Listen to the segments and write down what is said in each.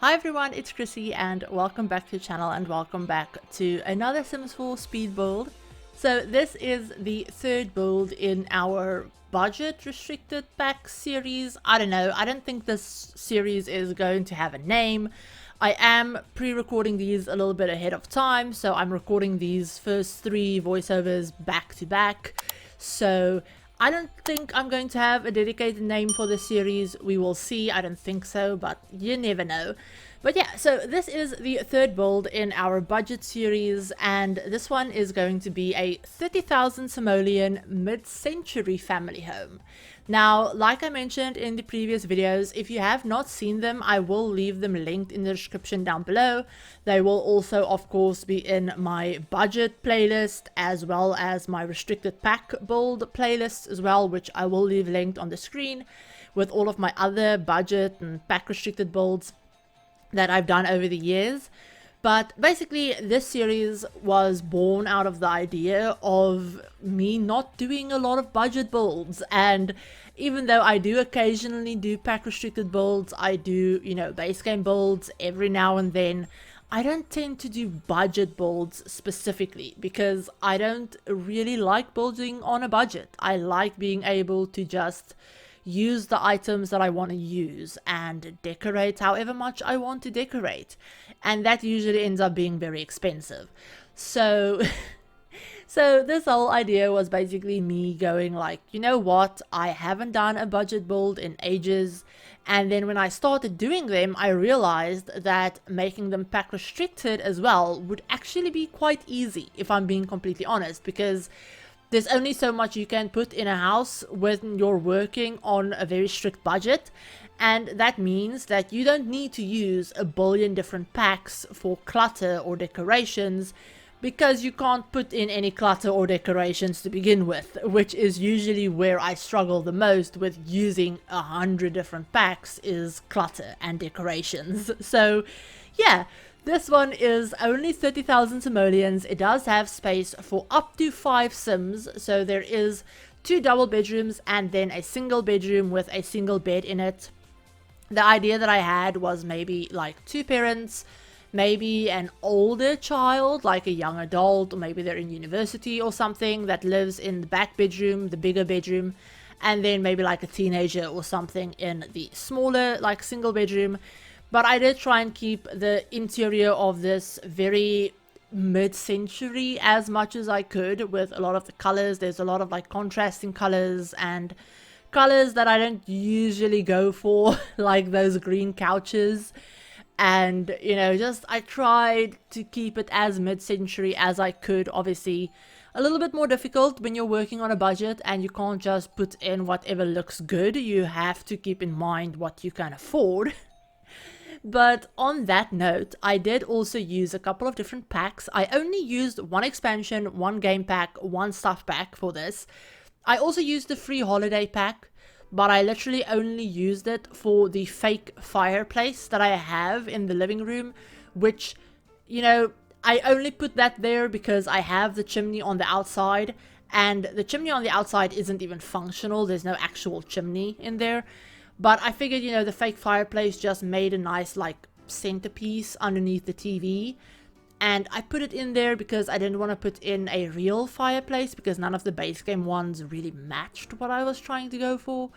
Hi everyone, it's Chrissie and welcome back to the channel and welcome back to another Sims 4 speed build. So this is the third build in our budget restricted pack series. I don't know, I don't think this series is going to have a name. I am pre-recording these a little bit ahead of time, so I'm recording these first three voiceovers back to back. So I don't think I'm going to have a dedicated name for the series. We will see. I don't think so, but you never know. But yeah, so this is the third build in our budget series, and this one is going to be a 30,000 simoleon mid-century family home. Now, like I mentioned in the previous videos, if you have not seen them, I will leave them linked in the description down below. They will also, of course, be in my budget playlist as well as my restricted pack build playlist as well, which I will leave linked on the screen with all of my other budget and pack restricted builds that I've done over the years. But basically this series was born out of the idea of me not doing a lot of budget builds, and even though I do occasionally do pack restricted builds, I do, you know, base game builds every now and then, I don't tend to do budget builds specifically because I don't really like building on a budget. I like being able to just use the items that I want to use and decorate however much I want to decorate, and that usually ends up being very expensive. So this whole idea was basically me going like, you know what, I haven't done a budget build in ages, and then when I started doing them I realized that making them pack restricted as well would actually be quite easy, if I'm being completely honest, because there's only so much you can put in a house when you're working on a very strict budget, and that means that you don't need to use a billion different packs for clutter or decorations, because you can't put in any clutter or decorations to begin with, which is usually where I struggle the most with using 100 different packs, is clutter and decorations. So yeah, this one is only 30,000 simoleons. It does have space for up to 5 sims, so there is 2 double bedrooms and then a single bedroom with a single bed in it. The idea that I had was maybe like 2 parents, maybe an older child, like a young adult, or maybe they're in university or something, that lives in the back bedroom, the bigger bedroom, and then maybe like a teenager or something in the smaller, like, single bedroom. But I did try and keep the interior of this very mid-century as much as I could, with a lot of the colors. There's a lot of like contrasting colors and colors that I don't usually go for, like those green couches. And, you know, just I tried to keep it as mid-century as I could. Obviously a little bit more difficult when you're working on a budget and you can't just put in whatever looks good. You have to keep in mind what you can afford. But on that note, I did also use a couple of different packs. I only used one expansion, one game pack, one stuff pack for this. I also used the free holiday pack, but I literally only used it for the fake fireplace that I have in the living room, which, you know, I only put that there because I have the chimney on the outside, and the chimney on the outside isn't even functional. There's no actual chimney in there. But I figured, you know, the fake fireplace just made a nice, like, centerpiece underneath the TV. And I put it in there because I didn't want to put in a real fireplace, because none of the base game ones really matched what I was trying to go for.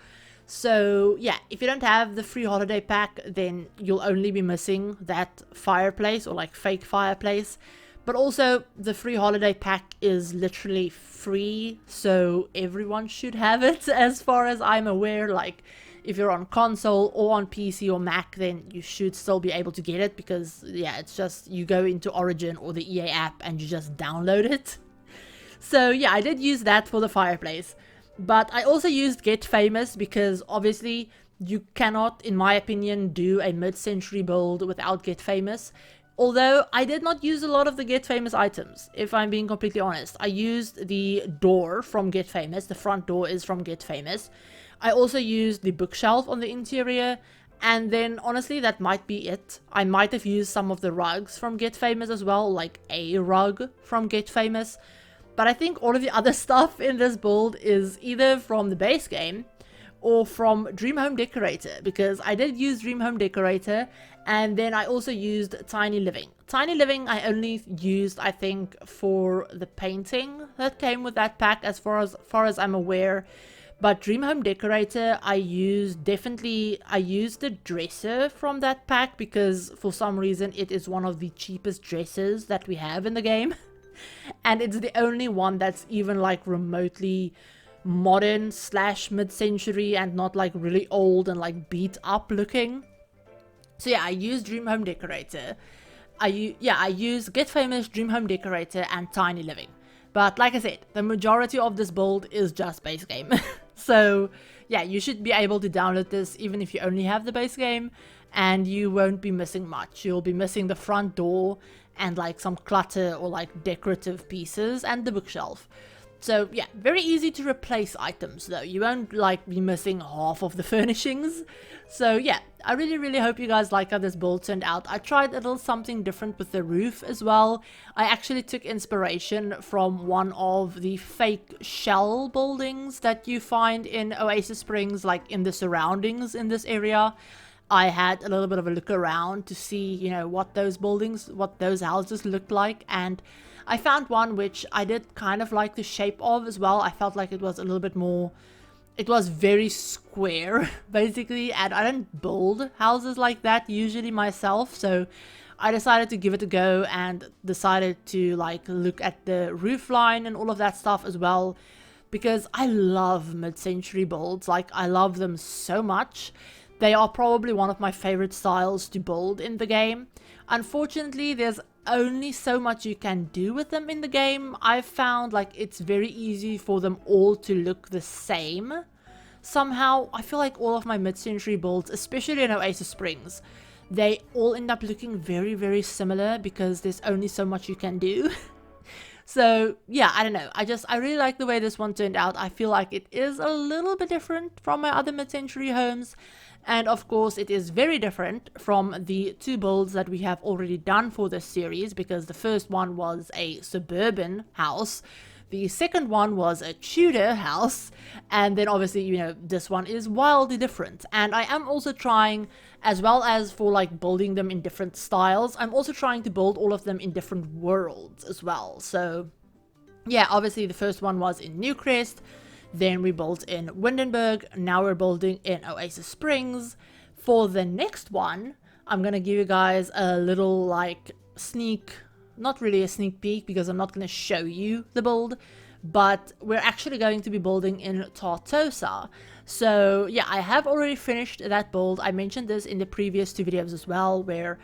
So yeah, if you don't have the free holiday pack, then you'll only be missing that fireplace, or like fake fireplace. But also, the free holiday pack is literally free, so everyone should have it as far as I'm aware. Like, if you're on console or on PC or Mac, then you should still be able to get it, because yeah, it's just you go into Origin or the EA app and you just download it. So yeah, I did use that for the fireplace. But I also used Get Famous, because obviously you cannot, in my opinion, do a mid-century build without Get Famous. Although I did not use a lot of the Get Famous items, if I'm being completely honest. I used the door from Get Famous. The front door is from Get Famous. I also used the bookshelf on the interior, and then honestly that might be it. I might have used some of the rugs from Get Famous as well, like a rug from Get Famous. But I think all of the other stuff in this build is either from the base game or from Dream Home Decorator, because I did use Dream Home Decorator, And then I also used Tiny Living. Tiny Living I only used, I think, for the painting that came with that pack as far as I'm aware. But Dream Home Decorator, I used the dresser from that pack because for some reason it is one of the cheapest dressers that we have in the game. And it's the only one that's even like remotely modern / mid-century and not like really old and like beat up looking. So yeah, I use Dream Home Decorator. I use Get Famous, Dream Home Decorator, and Tiny Living. But like I said, the majority of this build is just base game. So yeah, you should be able to download this even if you only have the base game, and you won't be missing much. You'll be missing the front door and like some clutter or like decorative pieces and the bookshelf. So yeah, very easy to replace items though. You won't like be missing half of the furnishings. So yeah, I really hope you guys like how this build turned out. I tried a little something different with the roof as well. I actually took inspiration from one of the fake shell buildings that you find in Oasis Springs, like in the surroundings in this area. I had a little bit of a look around to see, you know, what those houses looked like, and I found one which I did kind of like the shape of as well. I felt like it was a little bit more, it was very square basically, and I don't build houses like that usually myself, so I decided to give it a go and decided to like look at the roof line and all of that stuff as well, because I love mid-century builds. Like, I love them so much. They are probably one of my favorite styles to build in the game. Unfortunately, there's only so much you can do with them in the game. I've found like it's very easy for them all to look the same. Somehow, I feel like all of my mid-century builds, especially in Oasis Springs, they all end up looking very similar because there's only so much you can do. So yeah, I don't know. I really like the way this one turned out. I feel like it is a little bit different from my other mid-century homes. And of course, it is very different from the two builds that we have already done for this series, because the first one was a suburban house. The second one was a Tudor house, and then obviously, you know, this one is wildly different. And I am also trying, as well as for like building them in different styles, I'm also trying to build all of them in different worlds as well. So yeah, obviously the first one was in Newcrest, then we built in Windenburg, now we're building in Oasis Springs. For the next one, I'm gonna give you guys a little like not really a sneak peek because I'm not going to show you the build, but we're actually going to be building in Tartosa. So yeah, I have already finished that build. I mentioned this in the previous two videos as well, where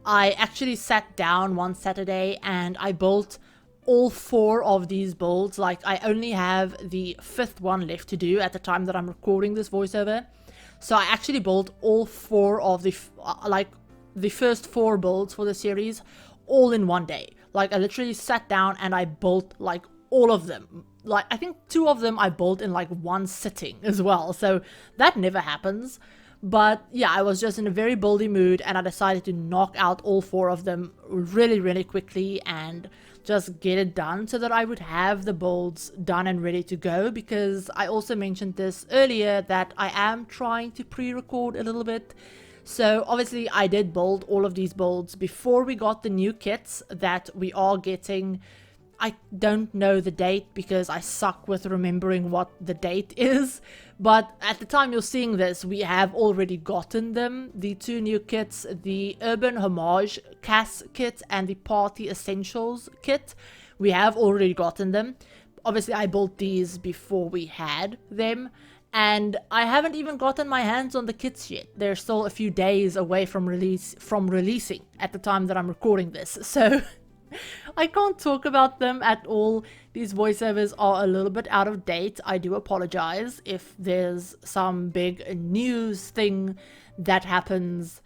I actually sat down one Saturday and I built all 4 of these builds. Like, I only have the 5th one left to do at the time that I'm recording this voiceover. So I actually built all 4 of the first 4 builds for the series all in one day. Like, I literally sat down and I built like all of them. Like, I think 2 of them I built in like one sitting as well, so that never happens. But yeah, I was just in a very buildy mood and I decided to knock out all 4 of them really quickly and just get it done so that I would have the builds done and ready to go, because I also mentioned this earlier that I am trying to pre-record a little bit. So obviously I did build all of these builds before we got the new kits that we are getting. I don't know the date because I suck with remembering what the date is, but at the time you're seeing this, we have already gotten them. The 2 new kits, the Urban Homage CAS kit and the Party Essentials kit, we have already gotten them. Obviously I built these before we had them, and I haven't even gotten my hands on the kits yet. They're still a few days away from releasing at the time that I'm recording this, so I can't talk about them at all. These voiceovers are a little bit out of date. I do apologize if there's some big news thing that happens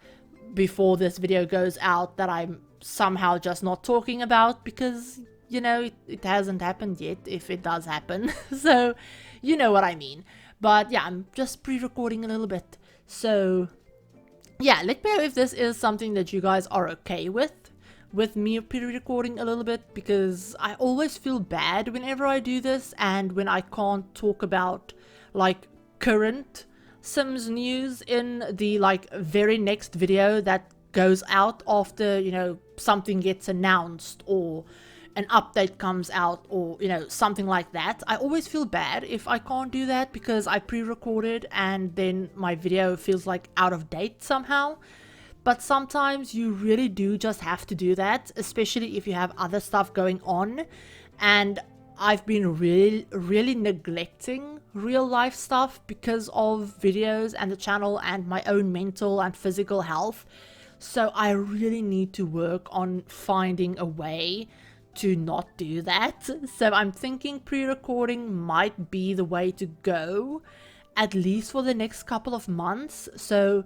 before this video goes out that I'm somehow just not talking about, because, you know, it hasn't happened yet if it does happen. So you know what I mean. But yeah, I'm just pre-recording a little bit. So yeah, let me know if this is something that you guys are okay with me pre-recording a little bit, because I always feel bad whenever I do this and when I can't talk about like current Sims news in the like very next video that goes out after, you know, something gets announced or an update comes out or, you know, something like that. I always feel bad if I can't do that because I pre-recorded and then my video feels like out of date somehow. But sometimes you really do just have to do that, especially if you have other stuff going on. And I've been really neglecting real life stuff because of videos and the channel and my own mental and physical health. So I really need to work on finding a way to not do that. So I'm thinking pre-recording might be the way to go, at least for the next couple of months. So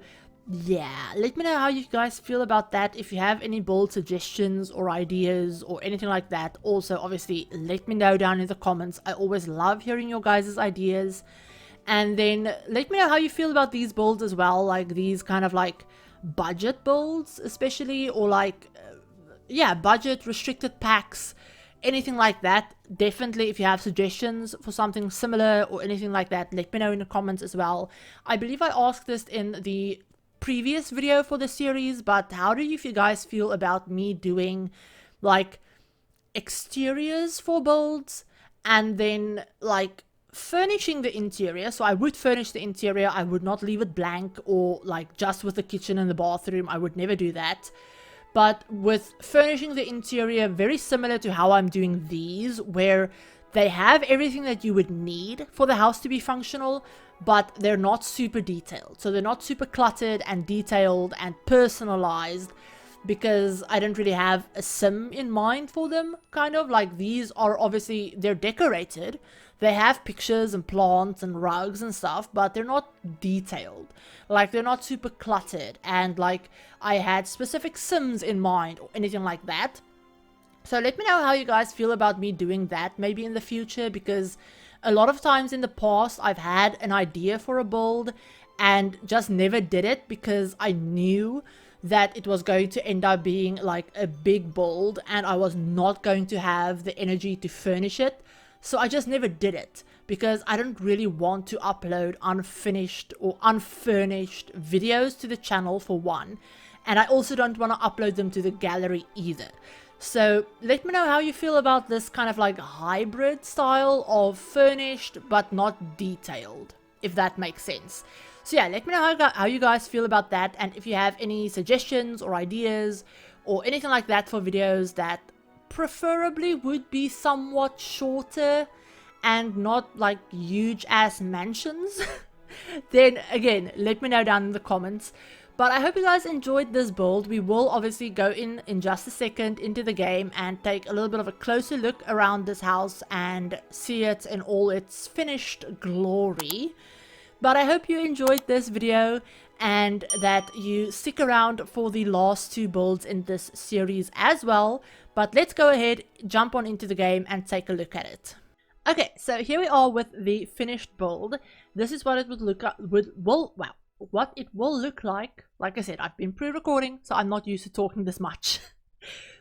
yeah, let me know how you guys feel about that. If you have any bold suggestions or ideas or anything like that, also obviously let me know down in the comments. I always love hearing your guys' ideas. And then let me know how you feel about these builds as well, like these kind of like budget builds especially, or like yeah, budget restricted packs, anything like that. Definitely, if you have suggestions for something similar or anything like that, let me know in the comments as well. I believe I asked this in the previous video for the series, but how do you guys feel about me doing like exteriors for builds and then like furnishing the interior? So I would furnish the interior, I would not leave it blank or like just with the kitchen and the bathroom. I would never do that. But with furnishing the interior, very similar to how I'm doing these, where they have everything that you would need for the house to be functional, but they're not super detailed. So they're not super cluttered and detailed and personalized, because I don't really have a sim in mind for them. Kind of like, these are obviously, they're decorated. They have pictures and plants and rugs and stuff, but they're not detailed. Like, they're not super cluttered and like I had specific sims in mind or anything like that. So let me know how you guys feel about me doing that maybe in the future, because a lot of times in the past I've had an idea for a build and just never did it because I knew that it was going to end up being like a big build and I was not going to have the energy to furnish it. So I just never did it because I don't really want to upload unfinished or unfurnished videos to the channel, for one. And I also don't want to upload them to the gallery either. So let me know how you feel about this kind of like hybrid style of furnished but not detailed, if that makes sense. So yeah, let me know how you guys feel about that, and if you have any suggestions or ideas or anything like that for videos that preferably would be somewhat shorter and not like huge ass mansions, then again, let me know down in the comments. But I hope you guys enjoyed this build. We will obviously go in just a second into the game and take a little bit of a closer look around this house and see it in all its finished glory. But I hope you enjoyed this video and that you stick around for the last two builds in this series as well. But let's go ahead, jump on into the game and take a look at it. Okay, so here we are with the finished build. This is what it would look like, what it will look like. Like I said, I've been pre-recording, so I'm not used to talking this much.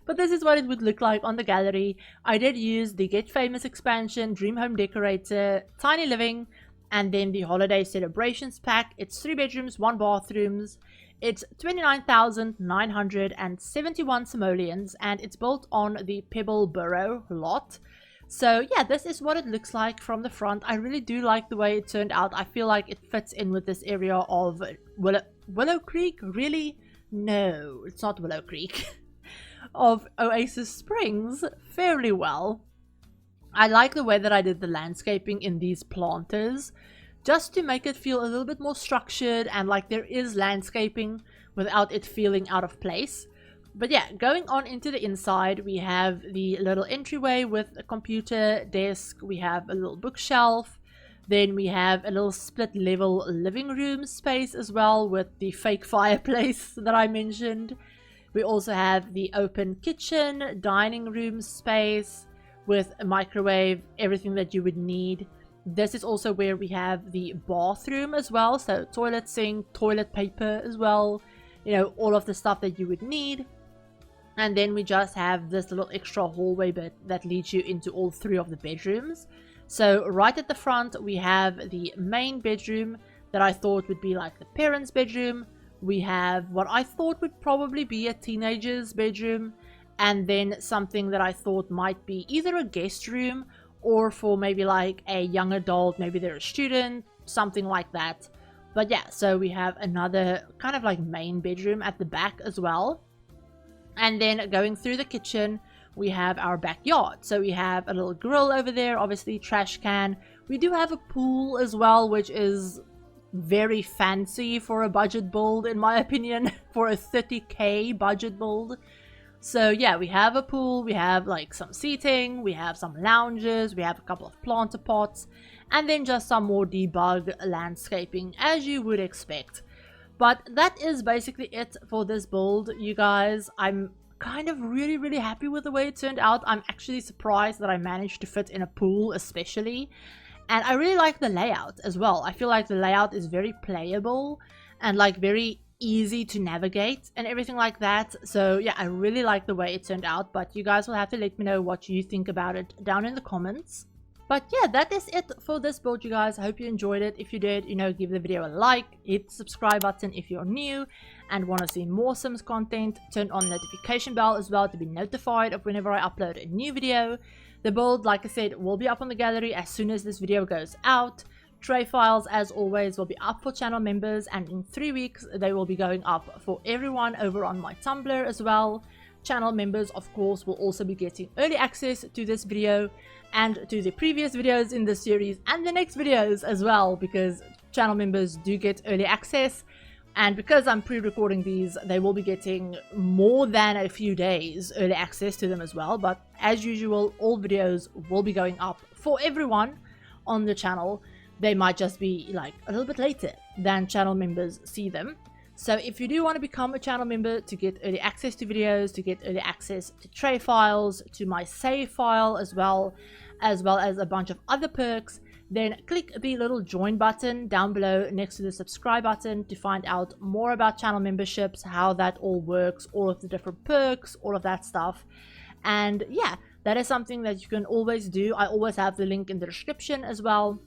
But this is what it would look like on the gallery. I did use the Get Famous expansion, Dream Home Decorator, Tiny Living, and then the Holiday Celebrations pack. It's 3 bedrooms, 1 bathrooms. It's 29,971 simoleons, and it's built on the Pebble Burrow lot. So yeah, this is what it looks like from the front. I really do like the way it turned out. I feel like it fits in with this area of Willow Creek. Really? No, it's not Willow Creek. Of Oasis Springs fairly well. I like the way that I did the landscaping in these planters, just to make it feel a little bit more structured and like there is landscaping without it feeling out of place. But yeah, going on into the inside, we have the little entryway with a computer desk, we have a little bookshelf, then we have a little split level living room space as well with the fake fireplace that I mentioned. We also have the open kitchen, dining room space with a microwave, everything that you would need. This is also where we have the bathroom as well, so toilet sink, toilet paper as well, you know, all of the stuff that you would need. And then we just have this little extra hallway bit that leads you into all 3 of the bedrooms. So right at the front we have the main bedroom that I thought would be like the parents' bedroom, We have what I thought would probably be a teenager's bedroom, and then something that I thought might be either a guest room or for maybe like a young adult, maybe they're a student, something like that. But yeah, so we have another kind of like main bedroom at the back as well. And then going through the kitchen, we have our backyard. So we have a little grill over there, obviously trash can. We do have a pool as well, which is very fancy for a budget build in my opinion, for a 30k budget build. So yeah, we have a pool, we have like some seating, we have some lounges, we have a couple of planter pots, and then just some more debug landscaping as you would expect. But that is basically it for this build, you guys. I'm kind of really happy with the way it turned out. I'm actually surprised that I managed to fit in a pool especially. And I really like the layout as well. I feel like the layout is very playable and like very easy to navigate and everything like that. So yeah, I really like the way it turned out, but you guys will have to let me know what you think about it down in the comments. But yeah, that is it for this build, you guys. I hope you enjoyed it. If you did, you know, give the video a like, hit the subscribe button if you're new and want to see more Sims content. Turn on the notification bell as well to be notified of whenever I upload a new video. The build, like I said, will be up on the gallery as soon as this video goes out. Tray files, as always, will be up for channel members, and in 3 weeks they will be going up for everyone over on my Tumblr as well. Channel members, of course, will also be getting early access to this video and to the previous videos in this series and the next videos as well, because channel members do get early access. And because I'm pre-recording these, they will be getting more than a few days early access to them as well. But as usual, all videos will be going up for everyone on the channel. They might just be like a little bit later than channel members see them. So if you do want to become a channel member to get early access to videos, to get early access to tray files, to my save file as well as a bunch of other perks, then click the little join button down below next to the subscribe button to find out more about channel memberships, how that all works, all of the different perks, all of that stuff. And yeah, that is something that you can always do. I always have the link in the description as well.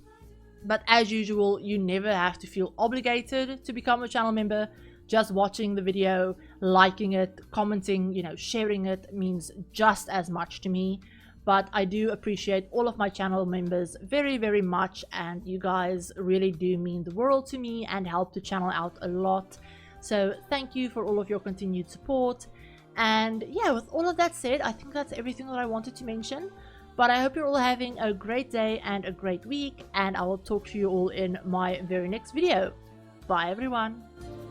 But as usual, you never have to feel obligated to become a channel member. Just watching the video, liking it, commenting, you know, sharing it means just as much to me. But I do appreciate all of my channel members very much, and you guys really do mean the world to me and help the channel out a lot. So thank you for all of your continued support. And yeah, with all of that said, I think that's everything that I wanted to mention. But I hope you're all having a great day and a great week, and I will talk to you all in my very next video. Bye everyone.